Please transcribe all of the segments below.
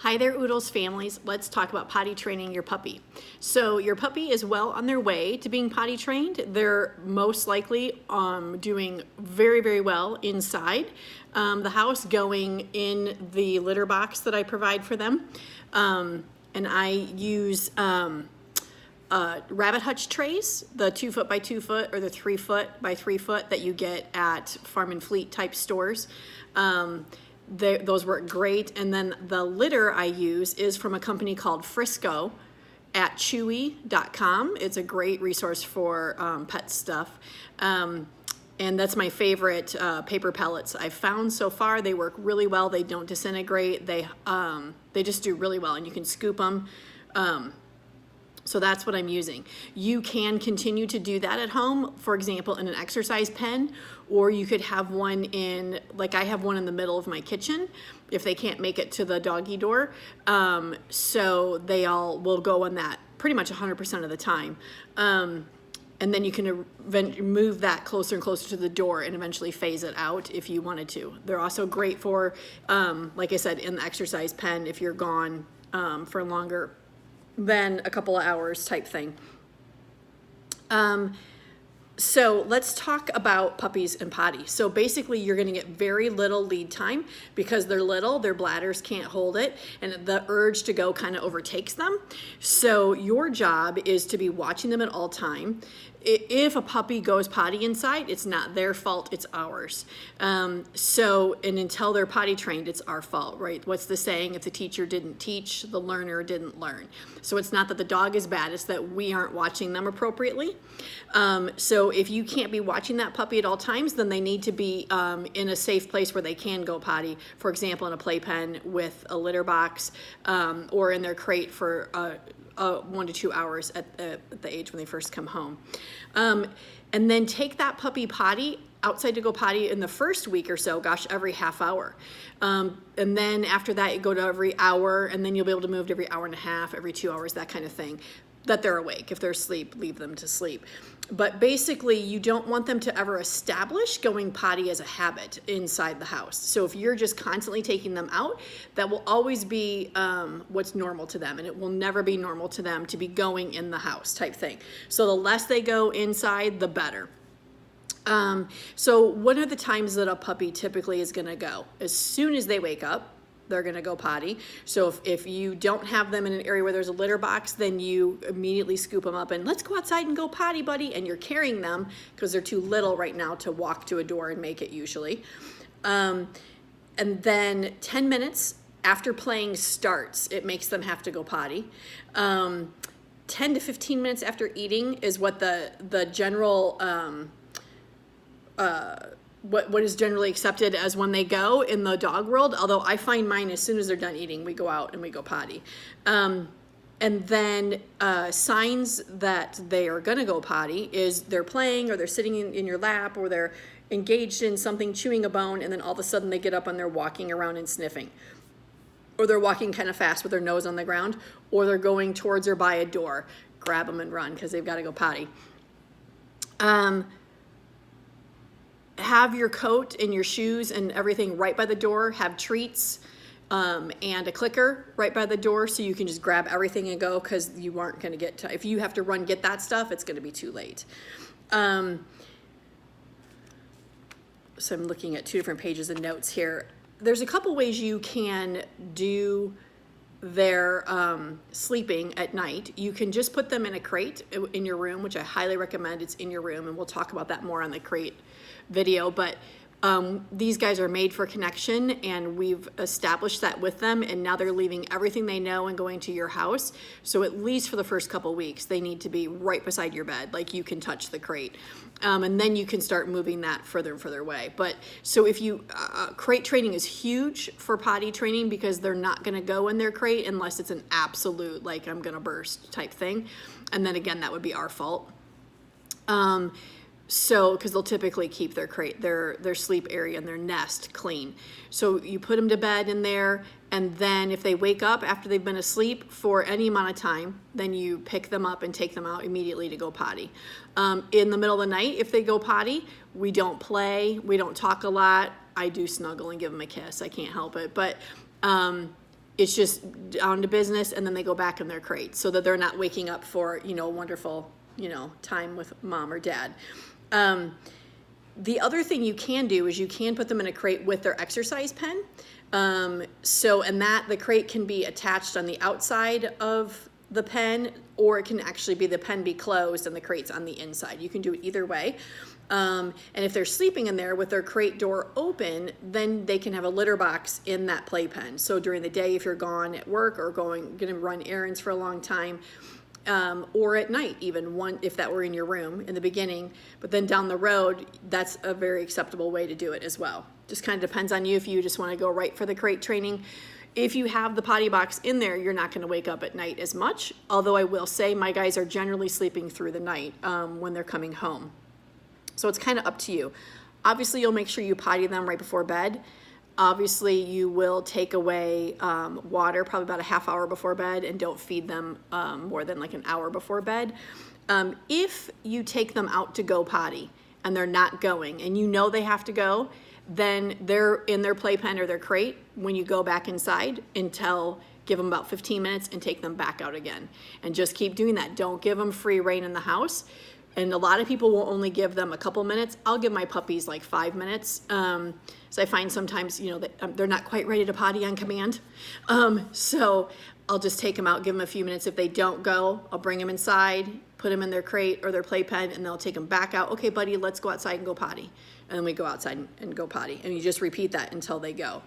Hi there, Oodles families. Let's talk about potty training your puppy. So your puppy is well on their way to being potty trained. They're most likely doing very, very well inside the house, going in the litter box that I provide for them. And I use rabbit hutch trays, the 2 foot by 2 foot or the 3 foot by 3 foot that you get at Farm and Fleet type stores. Those work great. And then the litter I use is from a company called Frisco at chewy.com. It's a great resource for pet stuff. And that's my favorite paper pellets I've found so far. They work really well. They don't disintegrate. They just do really well, and you can scoop them. So that's what I'm using. You can continue to do that at home, for example, in an exercise pen, or you could have one in, like I have one in the middle of my kitchen if they can't make it to the doggy door. So they all will go on that pretty much 100% of the time. And then you can move that closer and closer to the door and eventually phase it out if you wanted to. They're also great for, like I said, in the exercise pen if you're gone for longer than a couple of hours type thing. So let's talk about puppies and potty. So basically you're going to get very little lead time because they're little, their bladders can't hold it, and the urge to go kind of overtakes them. So your job is to be watching them at all time. If a puppy goes potty inside, it's not their fault, it's ours. And until they're potty trained, it's our fault, right? What's the saying? If the teacher didn't teach, the learner didn't learn. So it's not that the dog is bad, it's that we aren't watching them appropriately. So if you can't be watching that puppy at all times, then they need to be in a safe place where they can go potty. For example, in a playpen with a litter box, or in their crate for 1 to 2 hours at the age when they first come home. And then take that puppy potty outside to go potty in the first week or so, every half hour. And then after that, you go to every hour, and then you'll be able to move to every hour and a half, every 2 hours, that kind of thing. That they're awake. If they're asleep, leave them to sleep. But basically, you don't want them to ever establish going potty as a habit inside the house. So if you're just constantly taking them out, that will always be what's normal to them, and it will never be normal to them to be going in the house type thing. So the less they go inside, the better. So what are the times that a puppy typically is going to go? As soon as they wake up, they're going to go potty. So if you don't have them in an area where there's a litter box, then you immediately scoop them up and let's go outside and go potty, buddy. And you're carrying them because they're too little right now to walk to a door and make it usually. And then 10 minutes after playing starts, it makes them have to go potty. 10 to 15 minutes after eating is what the general, what is generally accepted as when they go in the dog world, although I find mine as soon as they're done eating, we go out and we go potty. And then signs that they are going to go potty is they're playing, or they're sitting in your lap, or they're engaged in something, chewing a bone, and then all of a sudden they get up and they're walking around and sniffing. Or they're walking kind of fast with their nose on the ground, or they're going towards or by a door. Grab them and run because they've got to go potty. Have your coat and your shoes and everything right by the door. Have treats and a clicker right by the door so you can just grab everything and go, because you aren't going to get to, if you have to run get that stuff, it's going to be too late. So I'm looking at 2 different pages of notes here. There's a couple ways you can do their sleeping at night. You can just put them in a crate in your room, which I highly recommend. It's in your room, and we'll talk about that more on the crate video. But these guys are made for connection, and we've established that with them, and now they're leaving everything they know and going to your house. So at least for the first couple weeks, they need to be right beside your bed, like you can touch the crate. And then you can start moving that further and further away. But so if you, crate training is huge for potty training, because they're not going to go in their crate unless it's an absolute, like, I'm going to burst type thing. And then again, that would be our fault. So, because they'll typically keep their crate, their sleep area and their nest clean. So you put them to bed in there, and then if they wake up after they've been asleep for any amount of time, then you pick them up and take them out immediately to go potty. In the middle of the night, if they go potty, we don't play, we don't talk a lot. I do snuggle and give them a kiss. I can't help it. But It's just down to business, and then they go back in their crate so that they're not waking up for, wonderful, time with mom or dad. The other thing you can do is you can put them in a crate with their exercise pen. The crate can be attached on the outside of the pen, or it can actually be the pen be closed and the crate's on the inside. You can do it either way. And if they're sleeping in there with their crate door open, then they can have a litter box in that playpen. So during the day, if you're gone at work or going to run errands for a long time, or at night even, if that were in your room in the beginning, but then down the road, that's a very acceptable way to do it as well. Just kind of depends on you if you just want to go right for the crate training. If you have the potty box in there, you're not going to wake up at night as much, although I will say my guys are generally sleeping through the night when they're coming home. So it's kind of up to you. Obviously, you'll make sure you potty them right before bed. Obviously, you will take away water probably about a half hour before bed, and don't feed them more than like an hour before bed. If you take them out to go potty and they're not going and you know they have to go, then they're in their playpen or their crate when you go back inside give them about 15 minutes and take them back out again. And just keep doing that. Don't give them free rein in the house. And a lot of people will only give them a couple minutes. I'll give my puppies like 5 minutes. So I find sometimes, they're not quite ready to potty on command. So I'll just take them out, give them a few minutes. If they don't go, I'll bring them inside, put them in their crate or their playpen, and they'll take them back out. Okay, buddy, let's go outside and go potty. And then we go outside and go potty. And you just repeat that until they go.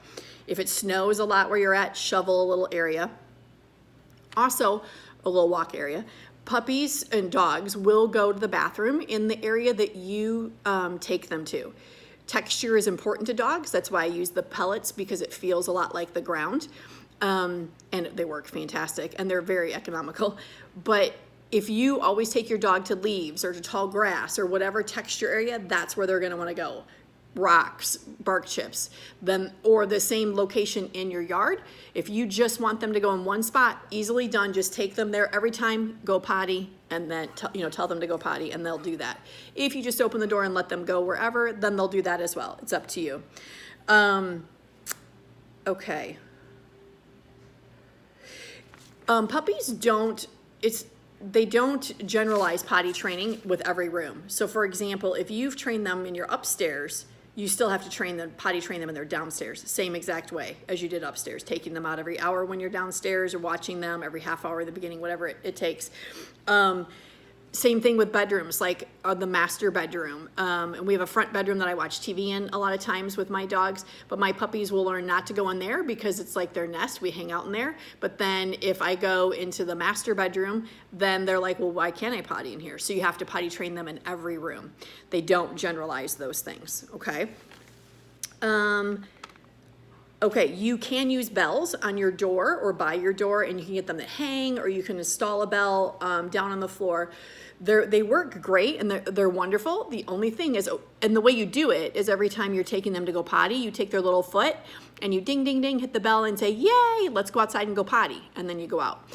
If it snows a lot where you're at, shovel a little area. Also, a little walk area. Puppies and dogs will go to the bathroom in the area that you take them to. Texture is important to dogs. That's why I use the pellets, because it feels a lot like the ground. And they work fantastic, and they're very economical. But if you always take your dog to leaves or to tall grass or whatever texture area, that's where they're going to want to go. Rocks, bark chips, or the same location in your yard. If you just want them to go in one spot, easily done. Just take them there every time, go potty, and then tell them to go potty, and they'll do that. If you just open the door and let them go wherever, then they'll do that as well. It's up to you. Okay. Puppies don't generalize potty training with every room. So for example, if you've trained them in your upstairs, you still have to potty train them in their downstairs, same exact way as you did upstairs, taking them out every hour when you're downstairs, or watching them every half hour in the beginning, whatever it takes. Same thing with bedrooms, like the master bedroom. And we have a front bedroom that I watch TV in a lot of times with my dogs, but my puppies will learn not to go in there because it's like their nest. We hang out in there. But then if I go into the master bedroom, then they're like, well, why can't I potty in here? So you have to potty train them in every room. They don't generalize those things, okay? Okay, you can use bells on your door or by your door, and you can get them to hang, or you can install a bell down on the floor. They work great, and they're wonderful. The only thing is, and the way you do it is every time you're taking them to go potty, you take their little foot and you ding, ding, ding, hit the bell and say, yay, let's go outside and go potty. And then you go out.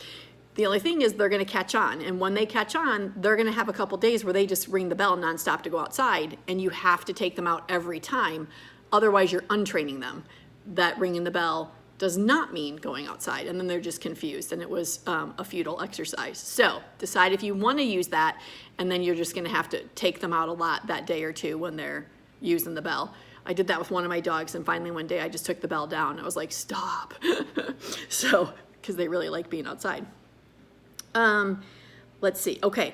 The only thing is they're going to catch on. And when they catch on, they're going to have a couple days where they just ring the bell nonstop to go outside. And you have to take them out every time. Otherwise, you're untraining them. That ringing the bell does not mean going outside, and then they're just confused, and it was a futile exercise. So decide if you want to use that, and then you're just going to have to take them out a lot that day or two when they're using the bell. I did that with one of my dogs, and finally one day I just took the bell down. I was like, stop. So, because they really like being outside. Let's see. Okay.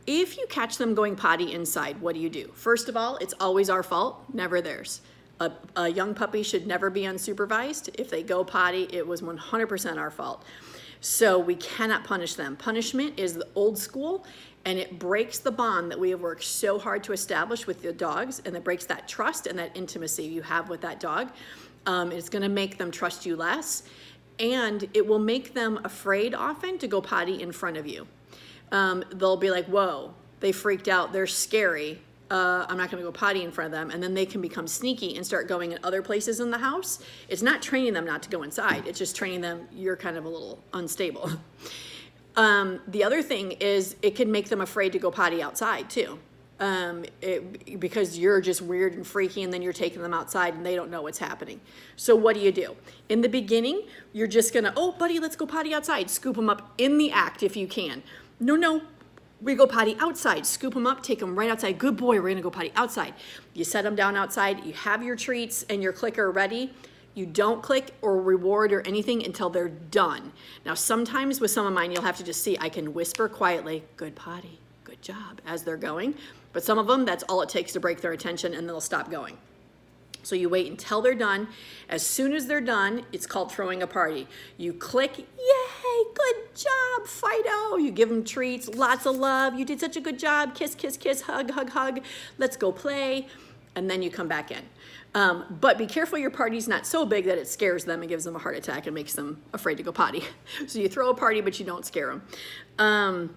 If you catch them going potty inside, what do you do? First of all, it's always our fault, never theirs. A young puppy should never be unsupervised. If they go potty, it was 100% our fault. So we cannot punish them. Punishment is the old school, and it breaks the bond that we have worked so hard to establish with the dogs, and it breaks that trust and that intimacy you have with that dog. It's going to make them trust you less, and it will make them afraid often to go potty in front of you. They'll be like, whoa, they freaked out, they're scary. I'm not going to go potty in front of them, and then they can become sneaky and start going in other places in the house. It's not training them not to go inside. It's just training them you're kind of a little unstable. The other thing is it can make them afraid to go potty outside too. because you're just weird and freaky, and then you're taking them outside and they don't know what's happening. So what do? In the beginning, you're just gonna, oh, buddy, let's go potty outside. Scoop them up in the act if you can. No, we go potty outside. Scoop them up, take them right outside. Good boy, we're gonna go potty outside. You set them down outside, you have your treats and your clicker ready. You don't click or reward or anything until they're done. Now, sometimes with some of mine, you'll have to just see, I can whisper quietly, good potty, good job, as they're going. But some of them, that's all it takes to break their attention and they'll stop going. So you wait until they're done. As soon as they're done, it's called throwing a party. You click, yay, good job, Fido. You give them treats, lots of love. You did such a good job. Kiss, kiss, kiss, hug, hug, hug. Let's go play. And then you come back in. But be careful your party's not so big that it scares them and gives them a heart attack and makes them afraid to go potty. So you throw a party, but you don't scare them.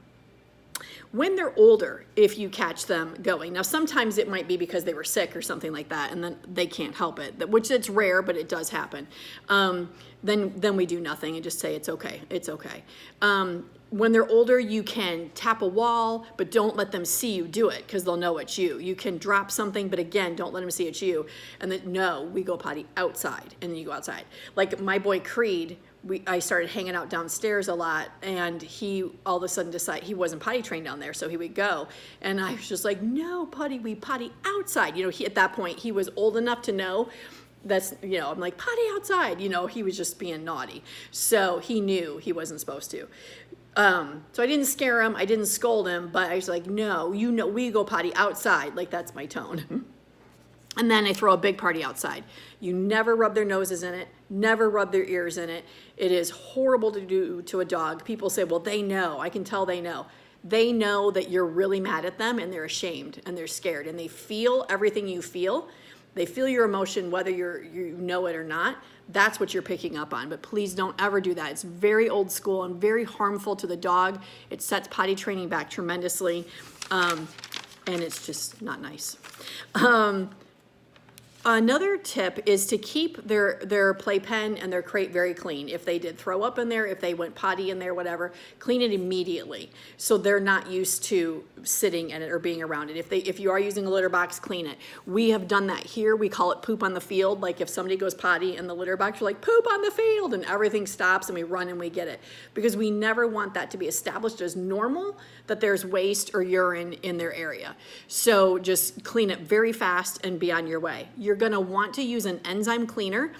When they're older, if you catch them going, now sometimes it might be because they were sick or something like that, and then they can't help it, which it's rare, but it does happen. Then we do nothing and just say, it's okay, it's okay. When they're older, you can tap a wall, but don't let them see you do it because they'll know it's you. You can drop something, but again, don't let them see it's you. And then, no, we go potty outside, and then you go outside. Like my boy Creed, I started hanging out downstairs a lot, and he all of a sudden decided he wasn't potty trained down there, so he would go. And I was just like, no, buddy, we potty outside. You know, at that point, he was old enough to know that's, you know, I'm like, potty outside. You know, he was just being naughty. So he knew he wasn't supposed to. So I didn't scare him, I didn't scold him, but I was like, no, you know, we go potty outside. Like, that's my tone. And then I throw a big party outside. You never rub their noses in it, never rub their ears in it. It is horrible to do to a dog. People say, well, they know. I can tell they know. They know that you're really mad at them, and they're ashamed and they're scared, and they feel everything you feel. They feel your emotion, whether you know it or not. That's what you're picking up on. But please don't ever do that. It's very old school and very harmful to the dog. It sets potty training back tremendously, and it's just not nice. Another tip is to keep their playpen and their crate very clean. If they did throw up in there, if they went potty in there, whatever, clean it immediately so they're not used to sitting in it or being around it. If you are using a litter box, clean it. We have done that here. We call it poop on the field. Like if somebody goes potty in the litter box, we're like, poop on the field, and everything stops and we run and we get it. Because we never want that to be established as normal, that there's waste or urine in their area. So just clean it very fast and be on your way. You're gonna want to use an enzyme cleaner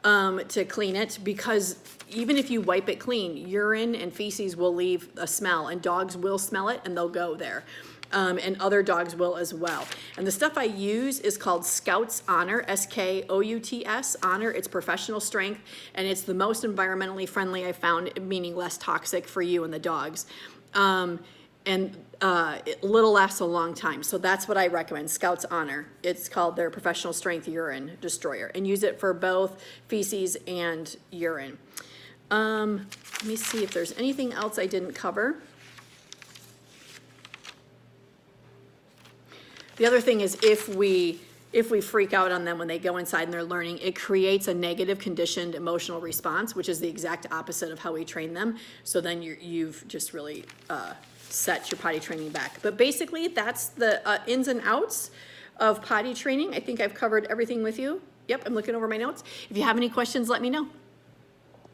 to clean it, because even if you wipe it clean, urine and feces will leave a smell, and dogs will smell it and they'll go there. And other dogs will as well. And the stuff I use is called Scouts Honor, S-K-O-U-T-S, Honor. It's professional strength, and it's the most environmentally friendly I found, meaning less toxic for you and the dogs. It'll last a long time. So that's what I recommend, Scouts Honor. It's called their professional strength urine destroyer, and use it for both feces and urine. Let me see if there's anything else I didn't cover. The other thing is if we freak out on them when they go inside and they're learning, it creates a negative conditioned emotional response, which is the exact opposite of how we train them. So then you've just really set your potty training back. But basically, that's the ins and outs of potty training. I think I've covered everything with you. Yep, I'm looking over my notes. If you have any questions, let me know.